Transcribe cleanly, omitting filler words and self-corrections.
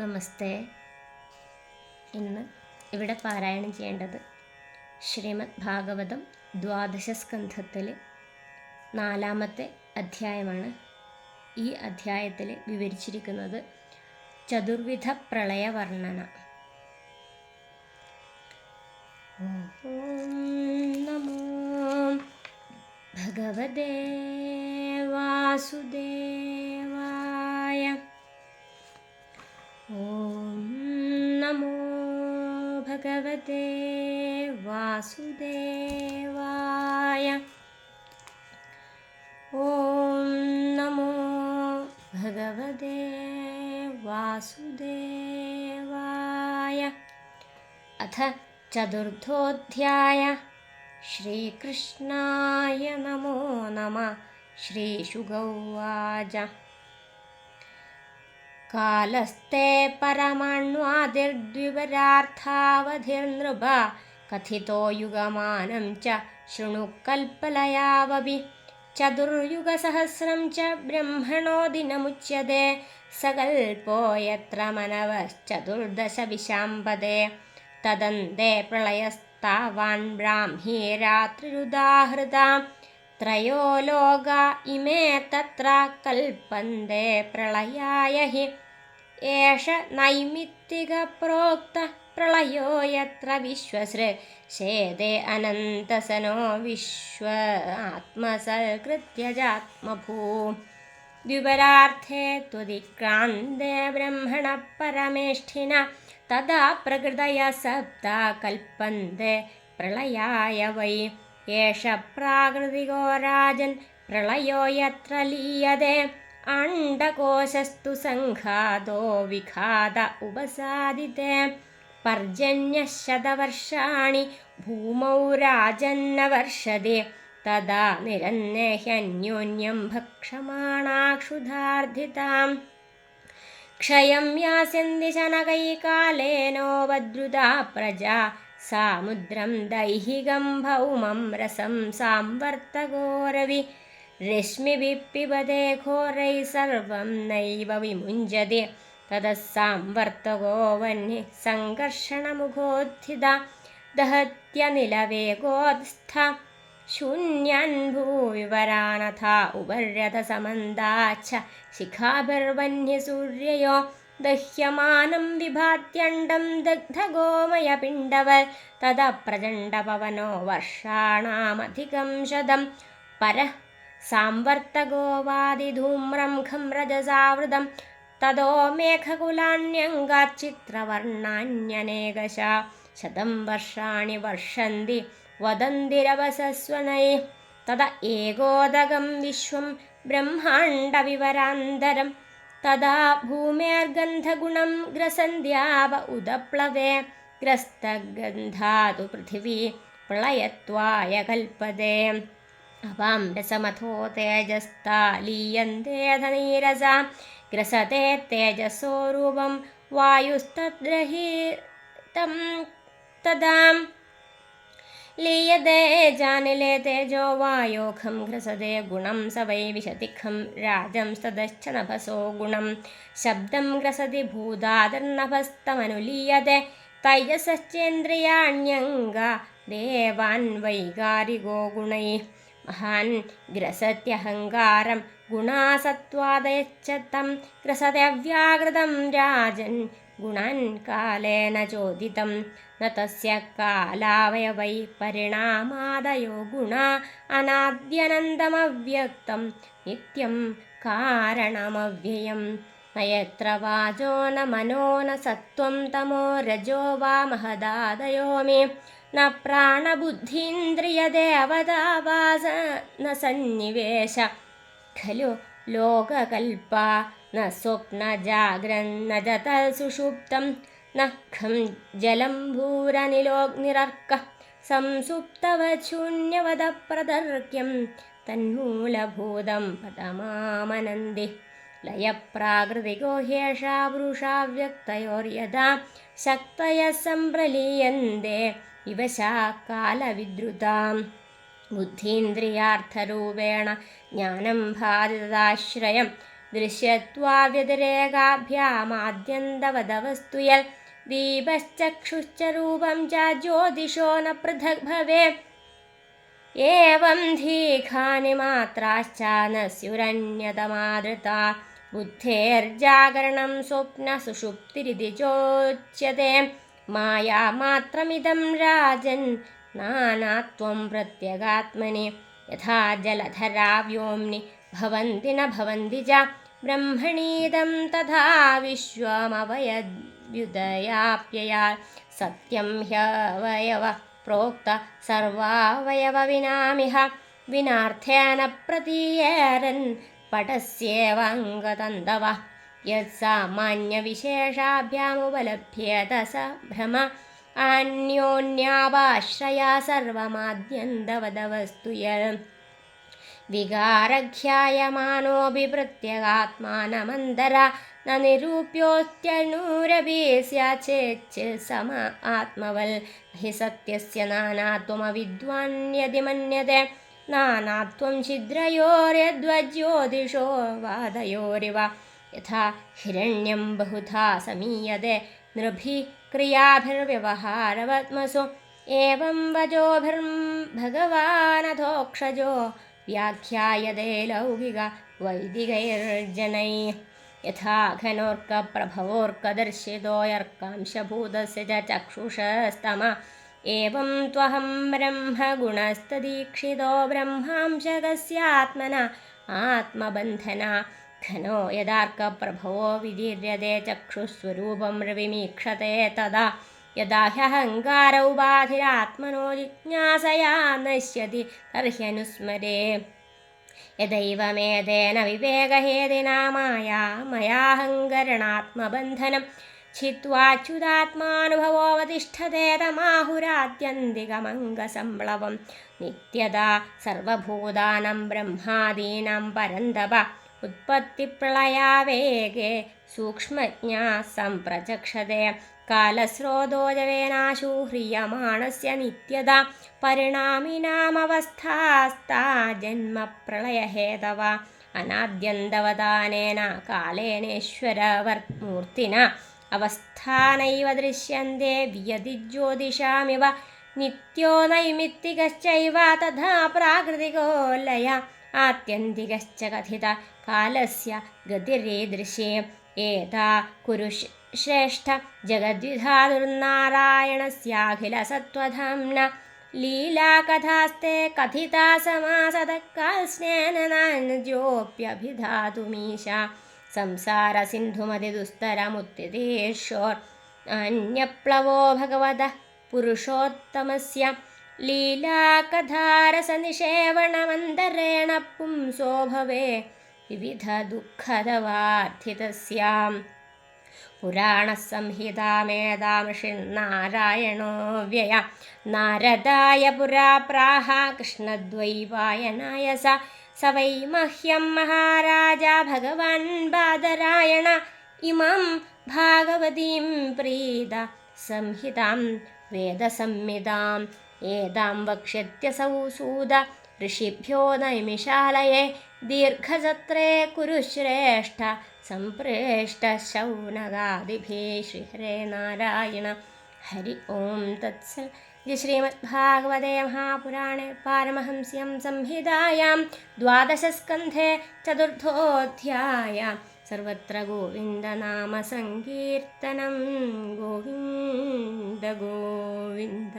നമസ്തേ. ഇന്ന് ഇവിടെ പാരായണം ചെയ്യേണ്ടത് ശ്രീമദ് ഭാഗവതം ദ്വാദശസ്കന്ധത്തിലെ 4-ാമത്തെ അധ്യായമാണ്. ഈ അധ്യായത്തിൽ വിവരിച്ചിരിക്കുന്നത് ചതുർവിധ പ്രളയ വർണ്ണന. ഓം നമോ ഭഗവതേ വാസുദേവായ. ഓം നമോ ഭഗവതേ വാസുദേവായ. ഓം നമോ ഭഗവതേ വാസുദേവായ. അഥ ചതുർത്ഥോധ്യായ. ശ്രീകൃഷ്ണായ നമോ നമഃ. ശ്രീശുക ഉവാച. കാലസ്തേ പരമാണ്വാദിർദ്വിപരാർത്ഥാവധിർനൃപ കഥിതോ യുഗമാനം ച ശൃണു കൽപ്പലയാവപി. ചതുർയുഗസഹസ്രം ച ബ്രഹ്മണോ ദിനമുച്യത്തെ സകൽപോ യത്ര മനവശ്ചതുർദശ വിശാംപദേ. തദന്തേ പ്രളയസ്താവാൻ ബ്രാഹ്മീ രാത്രിരുദാഹൃതാം. ത്രയോ ലോകാ ഇമേ തത്ര കൽപ്പന്തെ പ്രളയായ ഹി. ഏഷ നൈമിത്തിക പ്രോക്ത പ്രളയോ യത്ര വിശ്വസൃശേതേ അനന്തസനോ വിശ്വ ആത്മസൽകൃത്യ ജാത്മഭൂ. ദ്വിപരാർത്ഥേ ത്വതിക്രാന്തേ ബ്രഹ്മണ പരമേഷ്ഠിന തഥാ പ്രകൃതയ സപ്ത കൽപ്പന്തെ പ്രളയായ വൈ. ഏഷ പ്രാകൃതികോ രാജൻ പ്രളയോ യത്ര ലീയതേ. അണ്ഡകോശസ്തു സംഘാതോ വിഘാത ഉപസാദിതേ. പർജന്യശതവർഷാണി ഭൂമൗ രാജന്ന വർഷതി. തദാ നിരന്നേഹ്യന്യോന്യം ഭക്ഷമാണാക്ഷുധാർദ്ധിതാം. ക്ഷയം യാസ്യന്തി ശനകൈകാലേനോപദ്രുതാ പ്രജാ. സാമുദ്രം ദൈഹികം ഭൗമം രസം സാംവർത്തകോരവി. രശ്മിഭിः പിബതേ ഘോരൈः സർവം നൈവ വിമുഞ്ജതി. തതഃ സാംവർത്തകോ വഹ്നിഃ സംഘർഷണമുഖോത്ഥിത. ദഹത്യനിലവേഗോത്സ്ഥ ശൂന്യാൻ ഭൂവിവരാനഥ ഉപര്യതസമന്താച്ഛ ശിഖാഭിർവഹ്നിസൂര്യയോ. ദഹ്യമാനം വിഭാത്യണ്ഡം ദഗ്ധഗോമയപിണ്ഡവൽ. തത പ്രചണ്ഡപവനോ വർഷാണാമധികം ശതം. പരഃ സാംവർത്തകോ വാദിധൂമ്രം ഖം രജസാവൃതം. തതോ മേഘകുലാന്യങ്കാച്ചിത്രവർണ്ണാന്യനേകശ. ശതം വർഷാണി വർഷന്തി വദന്തിരവസസ്വനൈഃ. തത ഏകോദകം വിശ്വം ബ്രഹ്മാണ്ഡവിവരാന്തരം. തദാ ഭൂമേർഗന്ധഗുണം ഗ്രസന്ത്യാവ ഉദപ്ലവേ. ഗ്രസ്തഗന്ധാതു പൃഥിവീ പ്രളയത്വായ കൽപ്പതേ. അപാം രസമഥോ തേജസ്താലീയന്തേധ നീരസാ. ഗ്രസത്തെ തേജസോ രൂപം വായുസ്തദ്രഹിതം. തദാ ലീയതേ ജാനിലേ തേജോ വായോഖം. ഗ്രസതേ ഗുണം സ വൈ വിശതി ഖം രാജംസ്തദശ്ച നഭസോ ഗുണം. ശബ്ദം ഗ്രസതി ഭൂതാദിർനഭസ്തമനുലീയതേ. തൈജസശ്ചേന്ദ്രിയാണ്യംഗ ദേവാൻ വൈകാരികോ ഗുണൈഃ. മഹാൻ ഗ്രസത്യഹങ്കാരം ഗുണാസത്വാദയശ്ച തം. ഗ്രസത്യവ്യാകൃതം രാജൻ ഗുണാൻ കാലേന ചോദിതം. ന തസ്യ കാലാവയവൈ പരിണാമാദയോ ഗുണാ. അനാദ്യനന്തമവ്യക്തം നിത്യം കാരണമവ്യയം. ന യത്ര വാചോ ന മനോ ന സത്വം തമോ രജോ വാ മഹദാദയോ മേ. ന പ്രാണബുദ്ധീന്ദ്രിയദേവതാ വാസ ന സന്നിവേശ. ഖലു ലോകകൽപ്പാ ന സ്വപ്നജാഗ്രന്ന ജതൽ സുഷുപ്തം. ന ഖം ജലം ഭൂരനിലോഗ്നിരർക്കഃ. സംസുപ്തവശൂന്യവദപ്രതർക്യം തന്മൂലഭൂതം പദമാമനന്തി. ലയപ്രാകൃതികോ ഹ്യേഷാ പുരുഷാ വ്യക്തയോർയഥാ. ശക്തയഃ സംപ്രലീയന്തെ ഇവശാ കാലവിദ്രുതാം. ബുദ്ധീന്ദ്രിയാർത്ഥരൂപേണ ജ്ഞാനം ഭാതിതാശ്രയം ദൃശ്യത്വാവ്യതിരേകാഭ്യാമാദ്യന്തവദവസ്തു യൽ ദീപശ്ചക്ഷുശ്ച രൂപം ച ജ്യോതിഷോ ന പൃഥക് ഭവേത് ഏവം ധീഘാനി മാത്രാശ്ച ന സ്യുരന്യതമാദൃതാ ബുദ്ധേർജാഗരണം സ്വപ്ന സുഷുപ്തിരിതി ചോച്യത്തെ മായാമാത്രമിദം രാജൻ നാനാത്വം പ്രത്യഗാത്മനി യഥാ ജലധരാ വ്യോംനി ഭവന്തി ന ഭവന്തി ച ബ്രഹ്മണീദം തഥാ വിശ്വമവയദ്യുദയാപ്യയാൽ സത്യം ഹ്യവയവ പ്രോക്ത സർവാവയവ വിനാമിഹ വിനാർത്ഥേന പ്രതീയേരൻ പടസ്യേവാംഗതന്തവ യത്സാമാന്യവിശേഷാഭ്യാമുപലഭ്യേത സ ഭ്രമ അന്യോന്യാവാശ്രയാ സർവമാദ്യന്തവദവസ്തു യൽ വികാരഖ്യായമാനോപി പ്രത്യഗാത്മാനമന്തര ന നിരൂപ്യോത്യനൂരപി സ്യാചേച്ചിൽ സമ ആത്മവൽ ഹി സത്യസ്യ നാനാത്വമവിദ്വാന്യതി മന്യത്തെ നാനാത്വം ഛിദ്രയോര്യദ്വജ്യോതിഷോ വാദയോരിവ യഥാ ഹിരണ്യം ബഹുധാ സമീയത്തെ നൃഭിഃ ക്രിയാഭിർവ്യവഹാരവത്മസു ഏവം വചോഭിർഭഗവാനധോക്ഷജോ വ്യാഖ്യായതേ ലൗകിക വൈദികൈർജനൈഃ യഥാ ഘനോർക്കപ്രഭവോർക്കദർശിതോയർക്കാംശഭൂതസ്യ ച ചക്ഷുഷസ്തമ ഏവം ത്വഹം ബ്രഹ്മഗുണസ്തദീക്ഷിതോ ബ്രഹ്മാംശകസ്യാത്മന ആത്മബന്ധന ഘനോ യഥാർക്കപ്രഭവോ വിദീര്യത്തെ ചക്ഷുസ്വരൂപം രവിമീക്ഷത്തെ തദാ യഥാ ഹ്യഹങ്കാര ഉപാധിരാത്മനോ ജിജ്ഞാസയാ നശ്യതി തർഹ്യനുസ്മരേ യദൈവമേതേന വിവേകഹേതിനാ മായാമയാഹങ്കരണാത്മബന്ധനം ഛിത്വാച്യുതാത്മാനുഭവോവതിഷ്ഠത്തെ തമാഹുരാത്യന്തികമംഗസംപ്ലവം നിത്യതാ സർവഭൂതാനം ബ്രഹ്മാദീനാം പരന്തപ ഉത്പത്തിപ്രളയാവേഗേ സൂക്ഷ്മജ്ഞാ സംപ്രചക്ഷത്തെ കാലസ്രോതോജവേനാശു ഹ്രിയമാണസ്യ നിത്യത പരിണാമിനാമവസ്ഥാസ്താ ജന്മപ്രളയഹേതവ അനാദ്യന്തവദാനേന കാലേനേശ്വരവർമൂർത്തിന അവസ്ഥാനൈവ ദൃശ്യന്തെ വിയതിജ്യോതിഷാമിവ നിത്യോ നൈമിത്തികശ്ചൈവ തഥാ പ്രാകൃതികോ ലയ ആത്യന്തികശ്ച കഥിത കാലസ്യ ഗതിരീദൃശേ ഏതാ കുരു ശ്രേഷ്ഠ ജഗദ്വിധാതുർനാരായണസ്യാഖിലസത്വധാംന ലീലാകഥാസ്തെ കഥിതാ സമാസതക്കാൽസ്നേനനാന്യോപ്യഭിധാതുമീശ സംസാരസിന്ധുമതിദുസ്തരമുത്തിതീർഷോർ അന്യപ്ലവോ ഭഗവതഃ പുരുഷോത്തമസ്യ ലീലാകഥാരസനിഷേവണമന്തരേണ പുംസോ ഭവേ വിവിധദുഃഖദവാർത്ഥിതസ്യാം പുരാണസംഹിതാമേതാമൃഷിർനാരായണോ വ്യയ നാരദായ പുരാ പ്രാഹ കൃഷ്ണദ്വൈപായനായ സ വൈ മഹ്യം മഹാരാജ ഭഗവാൻ ബാദരായണ ഇമം ഭാഗവതീം പ്രീത സംഹിതാം വേദസംഹിതാം ഏതാം വക്ഷ്യത്യസൗ സൂത ഋഷിഭ്യോ നൈമിഷാലയേ ദീർഘസത്രേ കുരുശ്രേഷ്ഠ സംപ്രേഷ്ട ശൗനകാദിഭേ ശ്രീഹരേ നാരായണ ഹരി ഓം തത്സൽ ശ്രീമദ്ഭാഗവതേ മഹാപുരാണേ പാരമഹംസ്യം സംഹിതായാം ദ്വാദശസ്കന്ധേ ചതുർത്ഥോധ്യായ സർവത്ര ഗോവിന്ദനാമസങ്കീർത്തനം ഗോവിന്ദ ഗോവിന്ദ.